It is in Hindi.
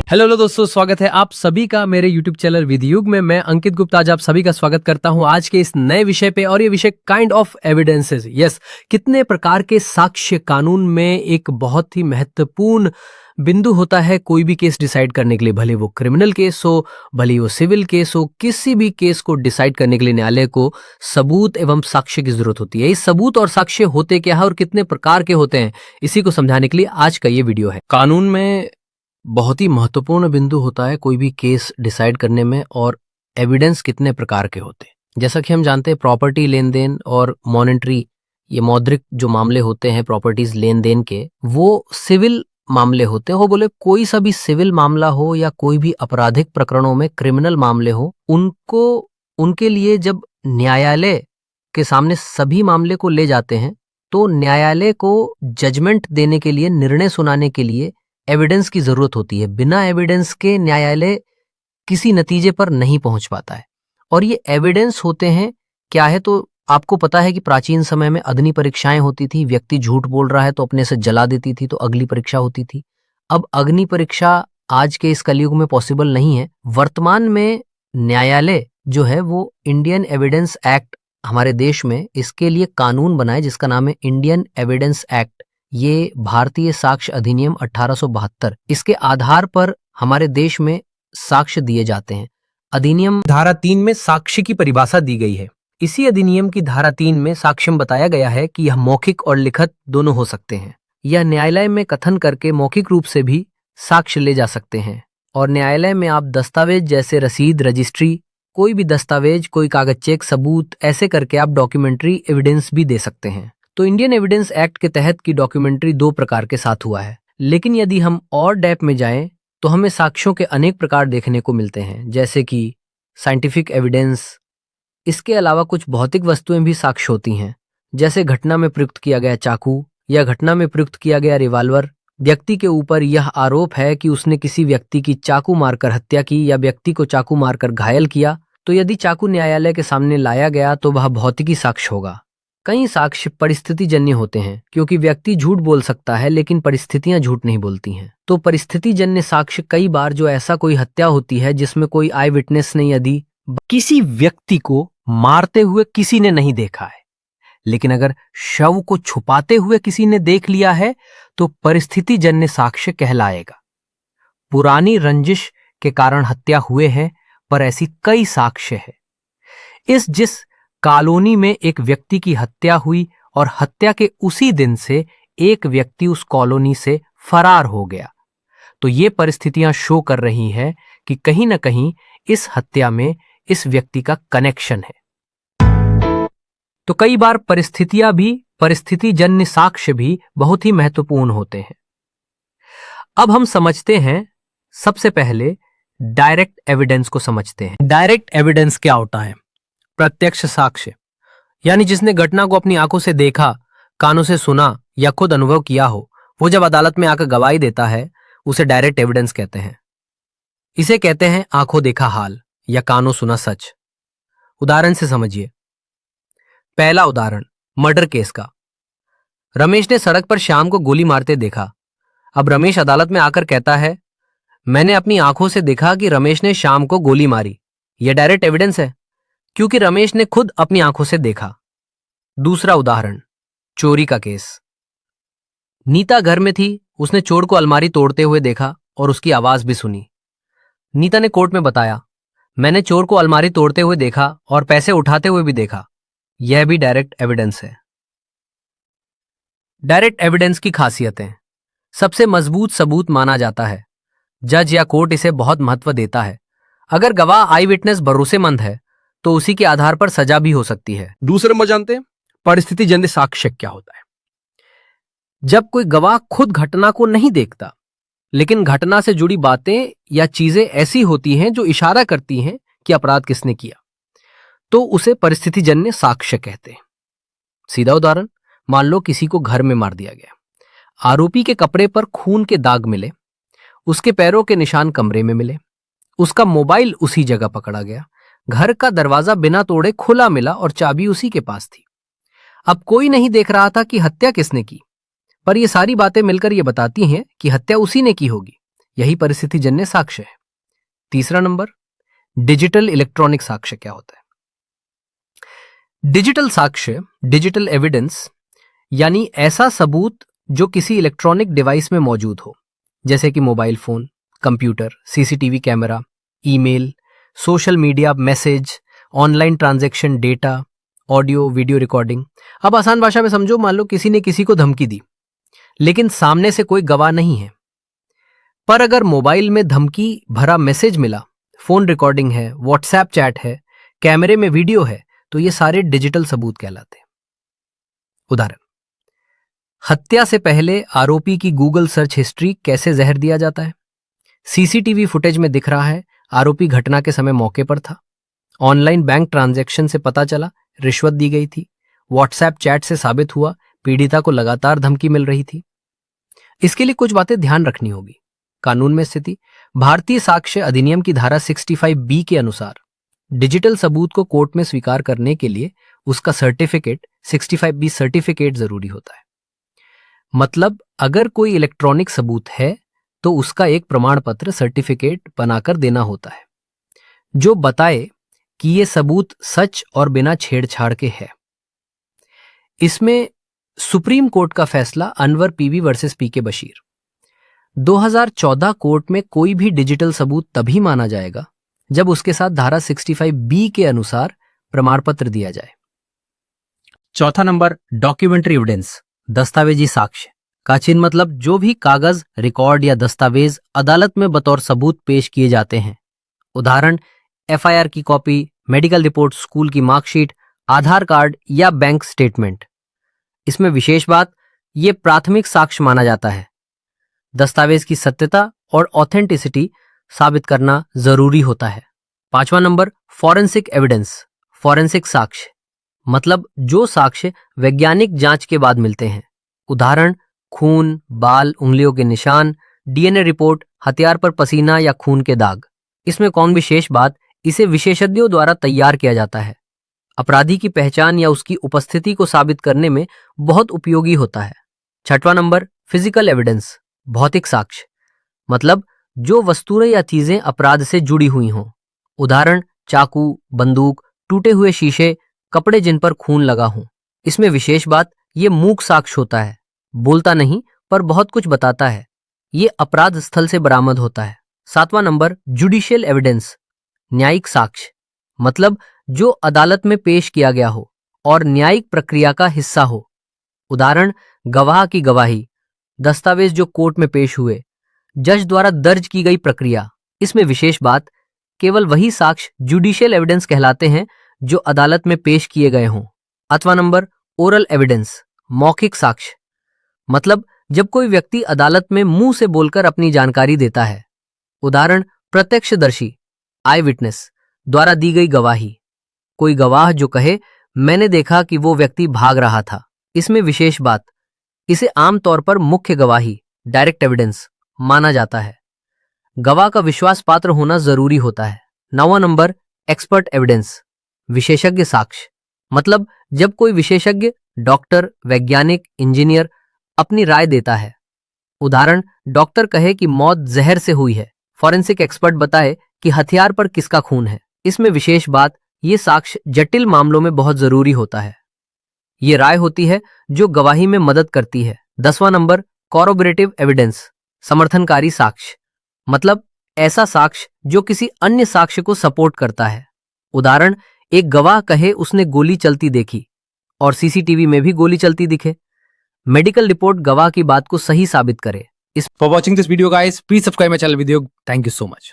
हेलो दोस्तों, स्वागत है आप सभी का मेरे YouTube चैनल विधियुग में। मैं अंकित गुप्ता आज आप सभी का स्वागत करता हूं आज के इस नए विषय पे। और ये विषय काइंड ऑफ एविडेंसेस, यस, कितने प्रकार के साक्ष्य कानून में एक बहुत ही महत्वपूर्ण बिंदु होता है कोई भी केस डिसाइड करने के लिए। भले वो क्रिमिनल केस हो, भले वो सिविल केस हो, किसी भी केस को डिसाइड करने के लिए न्यायालय को सबूत एवं साक्ष्य की जरूरत होती है। ये सबूत और साक्ष्य होते क्या है और कितने प्रकार के होते हैं, इसी को समझाने के लिए आज का ये वीडियो है। कानून में बहुत ही महत्वपूर्ण बिंदु होता है कोई भी केस डिसाइड करने में, और एविडेंस कितने प्रकार के होते हैं। जैसा कि हम जानते हैं, प्रॉपर्टी लेन देन और मॉनेटरी, ये मौद्रिक जो मामले होते हैं प्रॉपर्टीज लेन देन के, वो सिविल मामले होते हैं। वो बोले कोई सा भी सिविल मामला हो या कोई भी आपराधिक प्रकरणों में क्रिमिनल मामले हो, उनके लिए जब न्यायालय के सामने सभी मामले को ले जाते हैं तो न्यायालय को जजमेंट देने के लिए, निर्णय सुनाने के लिए एविडेंस की जरूरत होती है। बिना एविडेंस के न्यायालय किसी नतीजे पर नहीं पहुंच पाता है। और ये एविडेंस होते हैं क्या है, तो आपको पता है कि प्राचीन समय में अग्नि परीक्षाएं होती थी। व्यक्ति झूठ बोल रहा है तो अपने से जला देती थी, तो अगली परीक्षा होती थी। अब अग्नि परीक्षा आज के इस कलयुग में पॉसिबल नहीं है। वर्तमान में न्यायालय जो है वो इंडियन एविडेंस एक्ट, हमारे देश में इसके लिए कानून बनाए जिसका नाम है इंडियन एविडेंस एक्ट। ये भारतीय साक्ष्य अधिनियम 1872, इसके आधार पर हमारे देश में साक्ष्य दिए जाते हैं। अधिनियम धारा 3 में साक्ष्य की परिभाषा दी गई है। इसी अधिनियम की धारा 3 में साक्ष्य में बताया गया है कि यह मौखिक और लिखित दोनों हो सकते हैं। यह न्यायालय में कथन करके मौखिक रूप से भी साक्ष्य ले जा सकते हैं। और न्यायालय में आप दस्तावेज जैसे रसीद, रजिस्ट्री, कोई भी दस्तावेज, कोई कागज, चेक, सबूत, ऐसे करके आप डॉक्यूमेंट्री एविडेंस भी दे सकते हैं। तो इंडियन एविडेंस एक्ट के तहत की डॉक्यूमेंट्री दो प्रकार के साथ हुआ है। लेकिन यदि हम और डेप्थ में जाएं तो हमें साक्ष्यों के अनेक प्रकार देखने को मिलते हैं, जैसे कि साइंटिफिक एविडेंस। इसके अलावा कुछ भौतिक वस्तुएं भी साक्ष्य होती हैं, जैसे घटना में प्रयुक्त किया गया चाकू या घटना में प्रयुक्त किया गया रिवॉल्वर। व्यक्ति के ऊपर यह आरोप है कि उसने किसी व्यक्ति की चाकू मारकर हत्या की या व्यक्ति को चाकू मारकर घायल किया, तो यदि चाकू न्यायालय के सामने लाया गया तो वह भौतिकी साक्ष्य होगा। कई साक्ष्य परिस्थिति जन्य होते हैं, क्योंकि व्यक्ति झूठ बोल सकता है लेकिन परिस्थितियां झूठ नहीं बोलती हैं। तो परिस्थिति जन्य साक्ष्य कई बार जो ऐसा कोई हत्या होती है जिसमें कोई आई विटनेस ने, यदि किसी व्यक्ति को मारते हुए किसी ने नहीं देखा है, लेकिन अगर शव को छुपाते हुए किसी ने देख लिया है तो परिस्थिति जन्य साक्ष्य कहलाएगा। पुरानी रंजिश के कारण हत्या हुए हैं, पर ऐसी कई साक्ष्य है। जिस कॉलोनी में एक व्यक्ति की हत्या हुई और हत्या के उसी दिन से एक व्यक्ति उस कॉलोनी से फरार हो गया, तो ये परिस्थितियां शो कर रही हैं कि कहीं ना कहीं इस हत्या में इस व्यक्ति का कनेक्शन है। तो कई बार परिस्थितियां भी, परिस्थिति जन्य साक्ष्य भी बहुत ही महत्वपूर्ण होते हैं। अब हम समझते हैं, सबसे पहले डायरेक्ट एविडेंस को समझते हैं। डायरेक्ट एविडेंस क्या होता है? प्रत्यक्ष साक्ष्य, यानी जिसने घटना को अपनी आंखों से देखा, कानों से सुना या खुद अनुभव किया हो, वो जब अदालत में आकर गवाही देता है उसे डायरेक्ट एविडेंस कहते हैं। इसे कहते हैं आंखों देखा हाल या कानों सुना सच। उदाहरण से समझिए। पहला उदाहरण मर्डर केस का। रमेश ने सड़क पर श्याम को गोली मारते देखा। अब रमेश अदालत में आकर कहता है, मैंने अपनी आंखों से देखा कि रमेश ने श्याम को गोली मारी। यह डायरेक्ट एविडेंस है, क्योंकि रमेश ने खुद अपनी आंखों से देखा। दूसरा उदाहरण चोरी का केस। नीता घर में थी, उसने चोर को अलमारी तोड़ते हुए देखा और उसकी आवाज भी सुनी। नीता ने कोर्ट में बताया, मैंने चोर को अलमारी तोड़ते हुए देखा और पैसे उठाते हुए भी देखा। यह भी डायरेक्ट एविडेंस है। डायरेक्ट एविडेंस की खासियतें। सबसे मजबूत सबूत माना जाता है। जज या कोर्ट इसे बहुत महत्व देता है। अगर गवाह आई विटनेस भरोसेमंद है तो उसी के आधार पर सजा भी हो सकती है। दूसरे में जानते हैं परिस्थिति जन्य साक्ष्य क्या होता है। जब कोई गवाह खुद घटना को नहीं देखता, लेकिन घटना से जुड़ी बातें या चीजें ऐसी होती हैं जो इशारा करती हैं कि अपराध किसने किया, तो उसे परिस्थिति जन्य साक्ष्य कहते हैं। सीधा उदाहरण, मान लो किसी को घर में मार दिया गया। आरोपी के कपड़े पर खून के दाग मिले, उसके पैरों के निशान कमरे में मिले, उसका मोबाइल उसी जगह पकड़ा गया, घर का दरवाजा बिना तोड़े खुला मिला और चाबी उसी के पास थी। अब कोई नहीं देख रहा था कि हत्या किसने की, पर ये सारी बातें मिलकर ये बताती हैं कि हत्या उसी ने की होगी, यही परिस्थिति जन्य साक्ष्य है। तीसरा नंबर, डिजिटल इलेक्ट्रॉनिक साक्ष्य क्या होता है? डिजिटल साक्ष्य, डिजिटल एविडेंस, यानी ऐसा सबूत जो किसी इलेक्ट्रॉनिक डिवाइस में मौजूद हो, जैसे कि mobile phone, computer, CCTV camera, email, social media message, online transaction data, audio video recording. अब आसान भाषा में समझो, मान लो किसी ने किसी को धमकी दी, लेकिन सामने से कोई गवाह नहीं है, पर अगर मोबाइल में धमकी भरा मैसेज मिला, फोन रिकॉर्डिंग है, व्हाट्सएप चैट है, कैमरे में वीडियो है, तो ये सारे डिजिटल सबूत कहलाते हैं। उदाहरण, हत्या से पहले आरोपी की गूगल सर्च हिस्ट्री कैसे जहर दिया जाता है। सीसीटीवी फुटेज में दिख रहा है आरोपी घटना के समय मौके पर था। ऑनलाइन बैंक ट्रांजैक्शन से पता चला रिश्वत दी गई थी। व्हाट्सएप चैट से साबित हुआ पीड़िता को लगातार धमकी मिल रही थी। इसके लिए कुछ बातें ध्यान रखनी होगी। कानून में स्थिति, भारतीय साक्ष्य अधिनियम की धारा 65B के अनुसार डिजिटल सबूत को कोर्ट में स्वीकार करने के लिए उसका सर्टिफिकेट, 65B सर्टिफिकेट जरूरी होता है। मतलब अगर कोई इलेक्ट्रॉनिक सबूत है तो उसका एक प्रमाण पत्र, सर्टिफिकेट बनाकर देना होता है जो बताए कि ये सबूत सच और बिना छेड़छाड़ के है। इसमें सुप्रीम कोर्ट का फैसला अनवर पीवी वर्सेस पीके बशीर 2014 कोर्ट में कोई भी डिजिटल सबूत तभी माना जाएगा जब उसके साथ धारा 65B के अनुसार प्रमाण पत्र दिया जाए। चौथा नंबर, डॉक्यूमेंट्री एविडेंस, दस्तावेजी साक्ष्य का चिन्ह मतलब जो भी कागज, रिकॉर्ड या दस्तावेज अदालत में बतौर सबूत पेश किए जाते हैं। उदाहरण, एफआईआर की कॉपी, मेडिकल रिपोर्ट, स्कूल की मार्कशीट, आधार कार्ड या बैंक स्टेटमेंट। इसमें विशेष बात, ये प्राथमिक साक्ष्य माना जाता है। दस्तावेज की सत्यता और ऑथेंटिसिटी साबित करना जरूरी होता है। पांचवा नंबर, फॉरेंसिक एविडेंस, फॉरेंसिक साक्ष्य मतलब जो साक्ष्य वैज्ञानिक जांच के बाद मिलते हैं। उदाहरण, खून, बाल, उंगलियों के निशान, डीएनए रिपोर्ट, हथियार पर पसीना या खून के दाग। इसमें कौन विशेष बात, इसे विशेषज्ञों द्वारा तैयार किया जाता है। अपराधी की पहचान या उसकी उपस्थिति को साबित करने में बहुत उपयोगी होता है। छठवां नंबर, फिजिकल एविडेंस, भौतिक साक्ष्य मतलब जो वस्तुएं या चीजें अपराध से जुड़ी हुई हों। उदाहरण, चाकू, बंदूक, टूटे हुए शीशे, कपड़े जिन पर खून लगा हो। इसमें विशेष बात, ये मूक साक्ष्य होता है, बोलता नहीं पर बहुत कुछ बताता है। ये अपराध स्थल से बरामद होता है। सातवां नंबर, जुडिशियल एविडेंस, न्यायिक साक्ष्य मतलब जो अदालत में पेश किया गया हो और न्यायिक प्रक्रिया का हिस्सा हो। उदाहरण, गवाह की गवाही, दस्तावेज जो कोर्ट में पेश हुए, जज द्वारा दर्ज की गई प्रक्रिया। इसमें विशेष बात, केवल वही साक्ष्य जुडिशियल एविडेंस कहलाते हैं जो अदालत में पेश किए गए हों। 8वां नंबर, ओरल एविडेंस, मौखिक साक्ष्य मतलब जब कोई व्यक्ति अदालत में मुंह से बोलकर अपनी जानकारी देता है। उदाहरण, प्रत्यक्षदर्शी, आई विटनेस द्वारा दी गई गवाही। कोई गवाह जो कहे, मैंने देखा कि वो व्यक्ति भाग रहा था। इसमें विशेष बात, इसे आमतौर पर मुख्य गवाही, डायरेक्ट एविडेंस माना जाता है। गवाह का विश्वास पात्र होना जरूरी होता है। 9वां नंबर, एक्सपर्ट एविडेंस, विशेषज्ञ साक्ष्य मतलब जब कोई विशेषज्ञ, डॉक्टर, वैज्ञानिक, इंजीनियर अपनी राय देता है। उदाहरण, डॉक्टर कहे कि मौत जहर से हुई है, फॉरेंसिक एक्सपर्ट बताए कि हथियार पर किसका खून है। इसमें विशेष बात, ये साक्ष्य जटिल मामलों में बहुत जरूरी होता है। ये राय होती है जो गवाही में मदद करती है। 10वां नंबर, कॉरोबोरेटिव एविडेंस, समर्थनकारी साक्ष्य मतलब ऐसा साक्ष्य जो किसी अन्य साक्ष्य को सपोर्ट करता है। उदाहरण, एक गवाह कहे उसने गोली चलती देखी और सीसीटीवी में भी गोली चलती दिखे। मेडिकल रिपोर्ट गवाह की बात को सही साबित करे। For watching this video guys, please subscribe my channel Vidyug. Thank you so much.